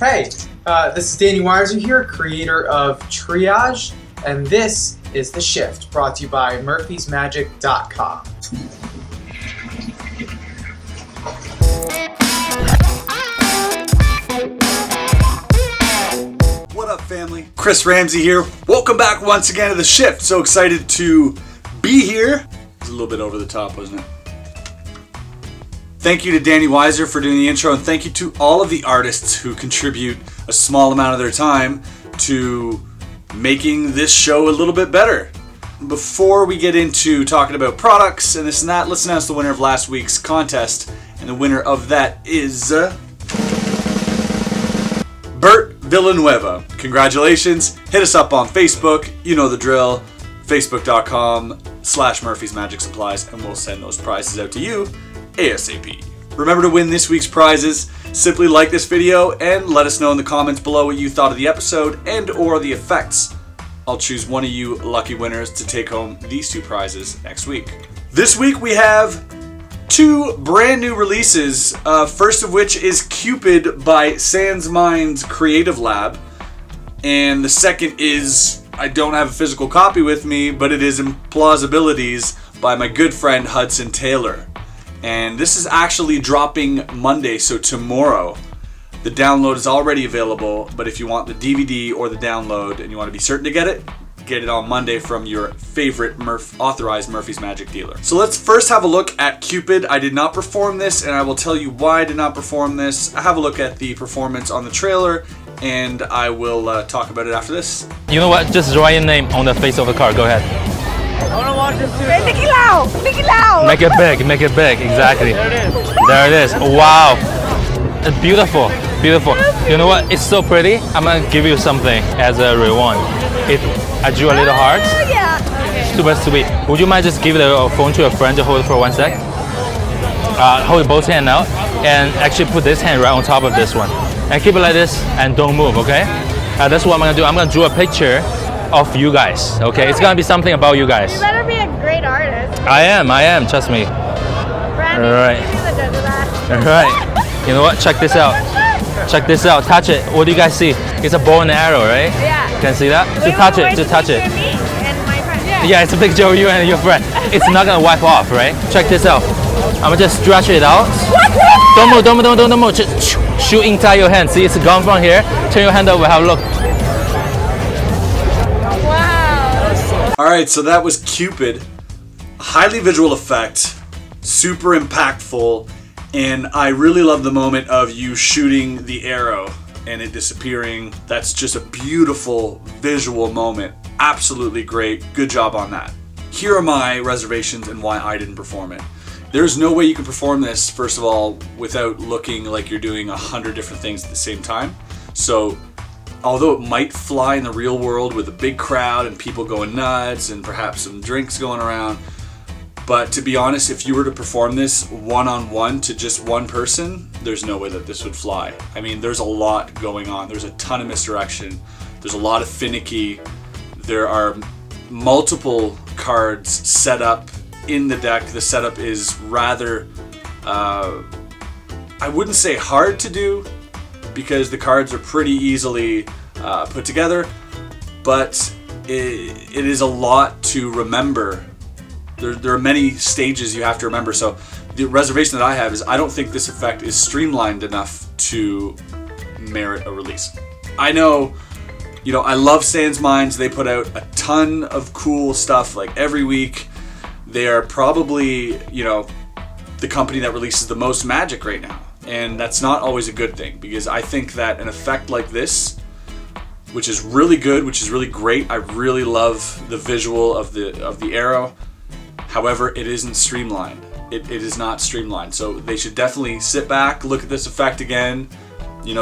Hey, this is Danny Weiser here, creator of Triage, and this is The Shift, brought to you by murphysmagic.com. What up, family? Chris Ramsey here. Welcome back once again to The Shift. So excited to be here. It was a little bit over the top, wasn't it? Thank you to Danny Weiser for doing the intro, and thank you to all of the artists who contribute a small amount of their time to making this show a little bit better. Before we get into talking about products and this and that, let's announce the winner of last week's contest. And the winner of that is Bert Villanueva. Congratulations. Hit us up on Facebook. You know the drill. Facebook.com/Murphy's Magic Supplies, and we'll send those prizes out to you ASAP. Remember to win this week's prizes. Simply like this video and let us know in the comments below what you thought of the episode and or the effects. I'll choose one of you lucky winners to take home these two prizes next week. This week we have two brand new releases. First of which is Cupid by SansMinds Creative Lab. And the second is, I don't have a physical copy with me, but it is Implausibilities by my good friend Hudson Taylor. And this is actually dropping Monday, so tomorrow. The download is already available, but if you want the DVD or the download and you want to be certain to get it on Monday from your favorite authorized Murphy's Magic dealer. So let's first have a look at Cupid. I did not perform this, and I will tell you why I did not perform this. Have a look at the performance on the trailer, and I will talk about it after this. You know what? Just write your name on the face of the card. Go ahead. I want to watch this too. Make it loud! Make it loud! Make it big. Make it big. Exactly. There it is. There it is. Wow. It's beautiful. Beautiful. You know what? It's so pretty. I'm gonna give you something as a reward. I drew a little heart. Oh, yeah. Super sweet. Would you mind just give the phone to a friend to hold it for 1 sec? Hold both hands out and actually put this hand right on top of this one. And keep it like this and don't move, okay? That's what I'm gonna do. I'm gonna draw a picture of you guys, okay? It's gonna be something about you guys. You better be a great artist. I am, trust me. Brandy, All right. you be the judge of that. All right. You know what? Check this out. Check this out. Touch it. What do you guys see? It's a bow and arrow, right? Yeah. Can you see that? Wait, Just touch wait, it. Just touch it. me and my friend. Yeah, it's a picture of you and your friend. It's not gonna wipe off, right? Check this out. I'm gonna just stretch it out. Don't move, don't move, don't move. Just shoot inside your hand. See, it's gone from here. Turn your hand over. Have a look. Wow. Alright, so that was Cupid. Highly visual effect, super impactful, and I really love the moment of you shooting the arrow and it disappearing. That's just a beautiful visual moment. Absolutely great. Good job on that. Here are my reservations and why I didn't perform it. There's no way you can perform this, first of all, without looking like you're doing 100 different things at the same time. So although it might fly in the real world with a big crowd and people going nuts and perhaps some drinks going around, but to be honest, if you were to perform this one-on-one to just one person, there's no way that this would fly. I mean, there's a lot going on. There's a ton of misdirection. There's a lot of finicky. There are multiple cards set up in the deck. The setup is rather, I wouldn't say hard to do, because the cards are pretty easily put together, but it is a lot to remember. There are many stages you have to remember, so the reservation that I have is I don't think this effect is streamlined enough to merit a release. I know, I love SansMinds. They put out a ton of cool stuff like every week. They are probably, the company that releases the most magic right now, and that's not always a good thing, because I think that an effect like this, which is really good, which is really great, I really love the visual of the arrow. However, it isn't streamlined. It is not streamlined. So they should definitely sit back, look at this effect again,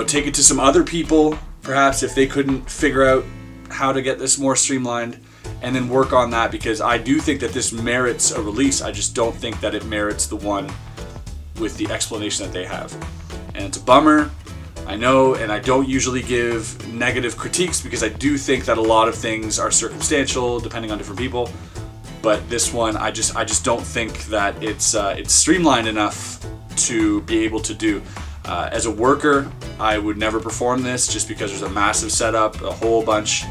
take it to some other people, perhaps if they couldn't figure out how to get this more streamlined, and then work on that, because I do think that this merits a release. I just don't think that it merits the one with the explanation that they have. And it's a bummer, I know, and I don't usually give negative critiques because I do think that a lot of things are circumstantial depending on different people. But this one, I just don't think that it's streamlined enough to be able to do. As a worker, I would never perform this just because there's a massive setup, a whole bunch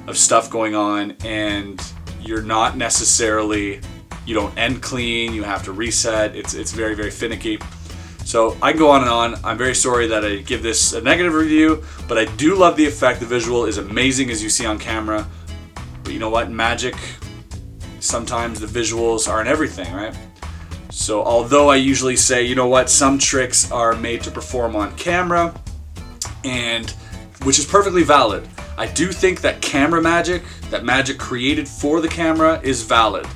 of stuff going on, and you're not necessarily, you don't end clean, you have to reset. It's very, very finicky. So I can go on and on. I'm very sorry that I give this a negative review, but I do love the effect. The visual is amazing as you see on camera. But you know what? In Magic, sometimes the visuals aren't everything, right? So although I usually say, you know what, some tricks are made to perform on camera, and which is perfectly valid. I do think that camera magic, that magic created for the camera, is valid.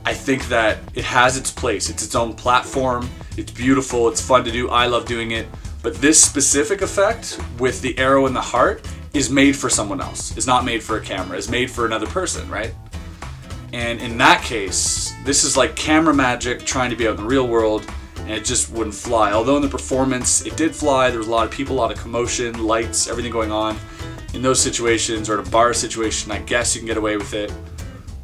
I think that it has its place. It's its own platform. It's beautiful. It's fun to do. I love doing it. But this specific effect with the arrow and the heart is made for someone else. It's not made for a camera. It's made for another person, right? And in that case, this is like camera magic trying to be out in the real world, and it just wouldn't fly. Although in the performance, it did fly. There was a lot of people, a lot of commotion, lights, everything going on. In those situations, or in a bar situation, I guess you can get away with it.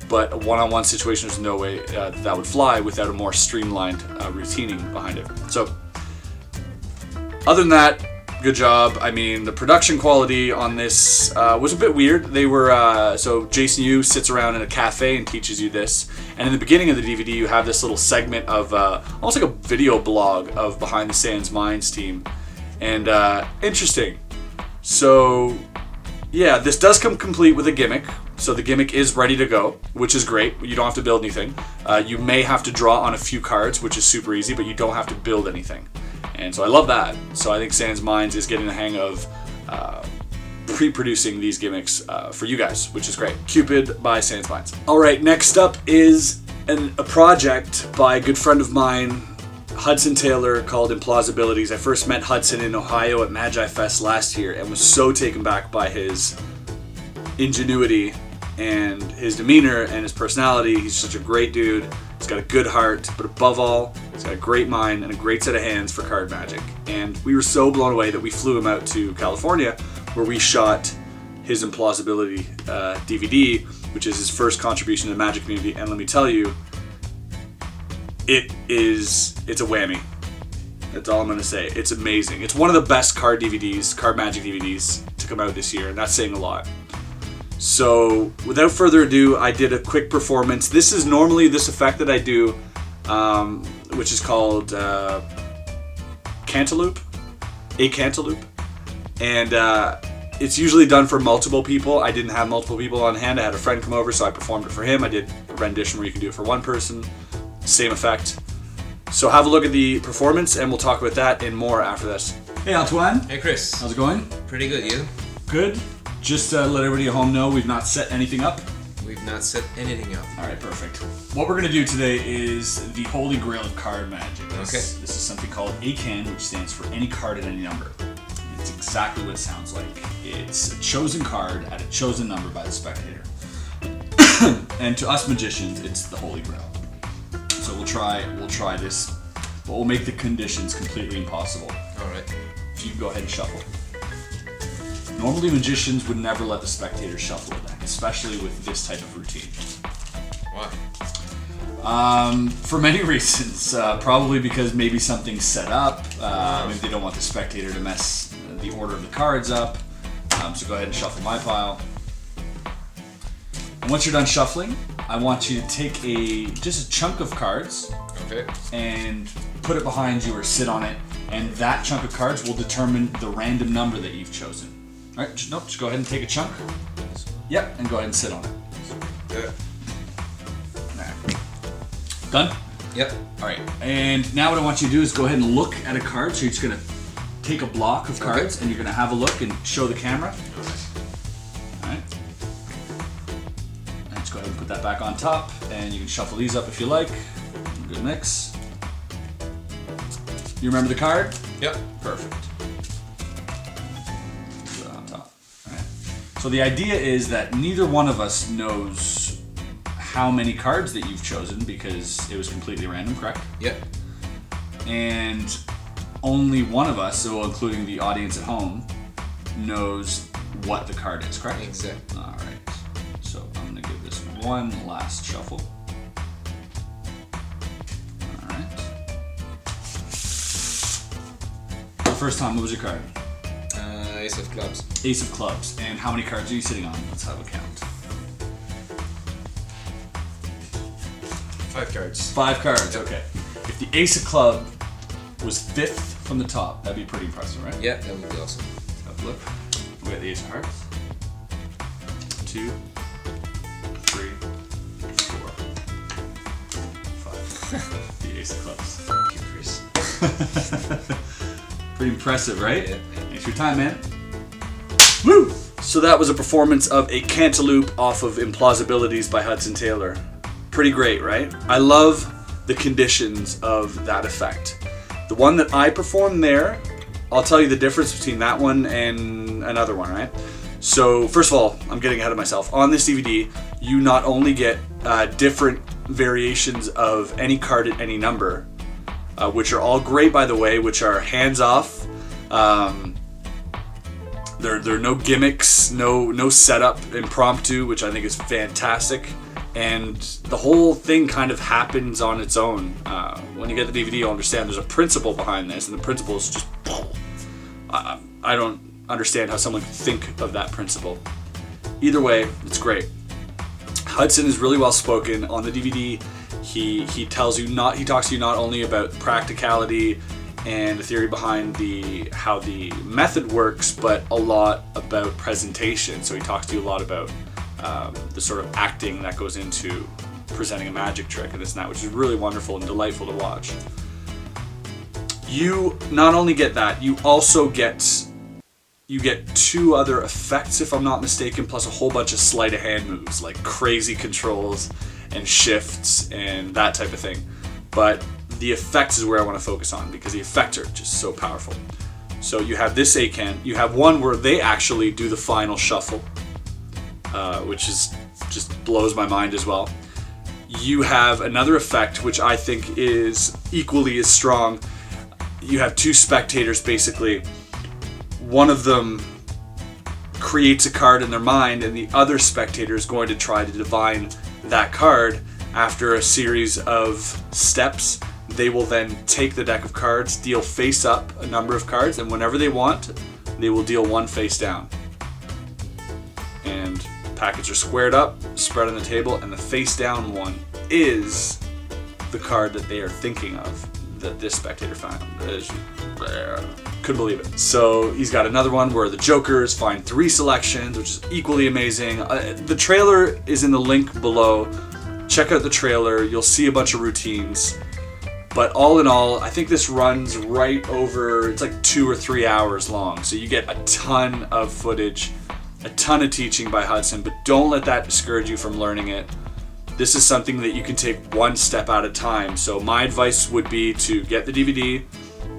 But a one-on-one situation, there's no way that would fly without a more streamlined routining behind it. So, other than that, good job. I mean, the production quality on this was a bit weird. They were, so Jason Yu sits around in a cafe and teaches you this. And in the beginning of the DVD, you have this little segment of almost like a video blog of behind the SansMinds team. And interesting. So, yeah, this does come complete with a gimmick. So the gimmick is ready to go, which is great. You don't have to build anything. You may have to draw on a few cards, which is super easy, but you don't have to build anything. And so I love that. So I think SansMinds is getting the hang of pre-producing these gimmicks for you guys, which is great. Cupid by SansMinds. All right, next up is a project by a good friend of mine, Hudson Taylor, called Implausibilities. I first met Hudson in Ohio at Magi Fest last year and was so taken back by his ingenuity and his demeanor and his personality. He's such a great dude. He's got a good heart, but above all, he's got a great mind and a great set of hands for card magic. And we were so blown away that we flew him out to California, where we shot his Implausibility DVD, which is his first contribution to the magic community. And let me tell you, it's a whammy. That's all I'm gonna say. It's amazing. It's one of the best card DVDs, card magic DVDs to come out this year, and that's saying a lot. So without further ado, I did a quick performance. This is normally this effect that I do, which is called cantaloupe, a cantaloupe. And it's usually done for multiple people. I didn't have multiple people on hand. I had a friend come over, so I performed it for him. I did a rendition where you can do it for one person, same effect. So have a look at the performance, and we'll talk about that and more after this. Hey Antoine. Hey Chris. How's it going? Pretty good, you? Good. Just to let everybody at home know, we've not set anything up. We've not set anything up. All right, perfect. What we're gonna do today is the holy grail of card magic. This is something called a can, which stands for any card at any number. It's exactly what it sounds like. It's a chosen card at a chosen number by the spectator. And to us magicians, it's the holy grail. So we'll try this, but we'll make the conditions completely impossible. All right. If you can go ahead and shuffle. Normally magicians would neter let the spectator shuffle a deck, especially with this type of routine. Why? For many reasons. Probably because maybe something's set up. Maybe they don't want the spectator to mess the order of the cards up. So go ahead and shuffle my pile. And once you're done shuffling, I want you to take just a chunk of cards. Okay. And put it behind you or sit on it, and that chunk of cards will determine the random number that you've chosen. All right, just go ahead and take a chunk. Yep, and go ahead and sit on it. Yeah. Right. Done? Yep. All right, and now what I want you to do is go ahead and look at a card. So you're just gonna take a block of cards, and you're gonna have a look and show the camera. All right. And just go ahead and put that back on top, and you can shuffle these up if you like. Good mix. You remember the card? Yep. Perfect. Put it on top. All right. So the idea is that neither one of us knows how many cards that you've chosen because it was completely random, correct? Yep. And only one of us, so including the audience at home, knows what the card is, correct? Exactly. All right. So I'm gonna give this one last shuffle. first time, what was your card? Ace of clubs. Ace of clubs. And how many cards are you sitting on? Let's have a count. 5 cards. 5 cards, okay. If the ace of club was 5th from the top, that'd be pretty impressive, right? Yeah, that would be awesome. Let's have a look. We got the ace of hearts. 2, 3, 4, 5. The ace of clubs. Thank you, Chris. Pretty impressive, right? Yeah. Thanks for your time, man. Woo! So that was a performance of a cantaloupe off of Implausibilities by Hudson Taylor. Pretty great, right? I love the conditions of that effect. The one that I performed there, I'll tell you the difference between that one and another one, right? So first of all, I'm getting ahead of myself. On this DVD, you not only get different variations of any card at any number, which are all great, by the way, which are hands off. There are no gimmicks, no setup, impromptu, which I think is fantastic. And the whole thing kind of happens on its own. When you get the DVD, you'll understand there's a principle behind this, and the principle is just... I don't understand how someone could think of that principle. Either way, it's great. Hudson is really well spoken on the DVD. He talks to you not only about practicality and the theory behind how the method works, but a lot about presentation. So he talks to you a lot about the sort of acting that goes into presenting a magic trick and this and that, which is really wonderful and delightful to watch. You not only get that, you also get 2 other effects, if I'm not mistaken, plus a whole bunch of sleight of hand moves like crazy controls and shifts and that type of thing. But the effects is where I want to focus on, because the effects are just so powerful. So you have this A-can, you have one where they actually do the final shuffle, which is just blows my mind as well. You have another effect which I think is equally as strong. You have 2 spectators basically. One of them creates a card in their mind, and the other spectator is going to try to divine that card. After a series of steps, they will then take the deck of cards, deal face up a number of cards, and whenever they want, they will deal 1 face down. And packets are squared up, spread on the table, and the face down one is the card that they are thinking of, that this spectator found. Couldn't believe it. So he's got another one where the jokers find 3 selections, which is equally amazing. The trailer is in the link below. Check out the trailer. You'll see a bunch of routines. But all in all, I think this runs right over, it's like 2 or 3 hours long. So you get a ton of footage, a ton of teaching by Hudson, but don't let that discourage you from learning it. This is something that you can take 1 step at a time. So my advice would be to get the DVD,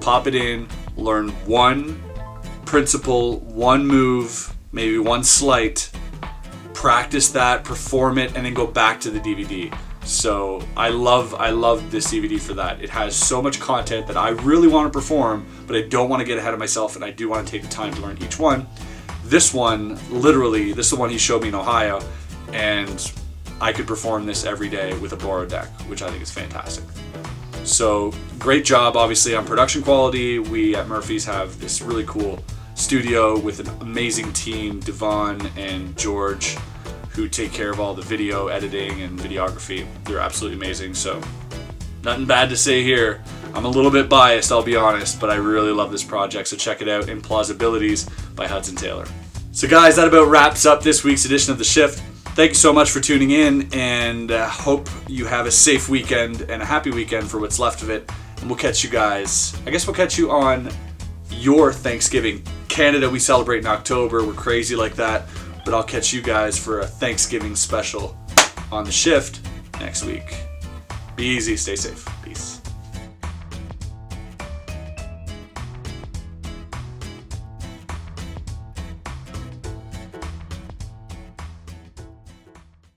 pop it in, learn 1 principle, 1 move, maybe 1 sleight, practice that, perform it, and then go back to the DVD. So I love this DVD for that. It has so much content that I really want to perform, but I don't want to get ahead of myself, and I do want to take the time to learn each one. This one, literally, this is the one he showed me in Ohio, and I could perform this every day with a borrowed deck, which I think is fantastic. So great job, obviously, on production quality. We at Murphy's have this really cool studio with an amazing team, Devon and George, who take care of all the video editing and videography. They're absolutely amazing, so nothing bad to say here. I'm a little bit biased, I'll be honest, but I really love this project, so check it out, Implausibilities by Hudson Taylor. So guys, that about wraps up this week's edition of The Shift. Thank you so much for tuning in, and hope you have a safe weekend and a happy weekend for what's left of it. And we'll catch you guys, I guess we'll catch you on your Thanksgiving. Canada, we celebrate in October. We're crazy like that. But I'll catch you guys for a Thanksgiving special on The Shift next week. Be easy, stay safe. Peace.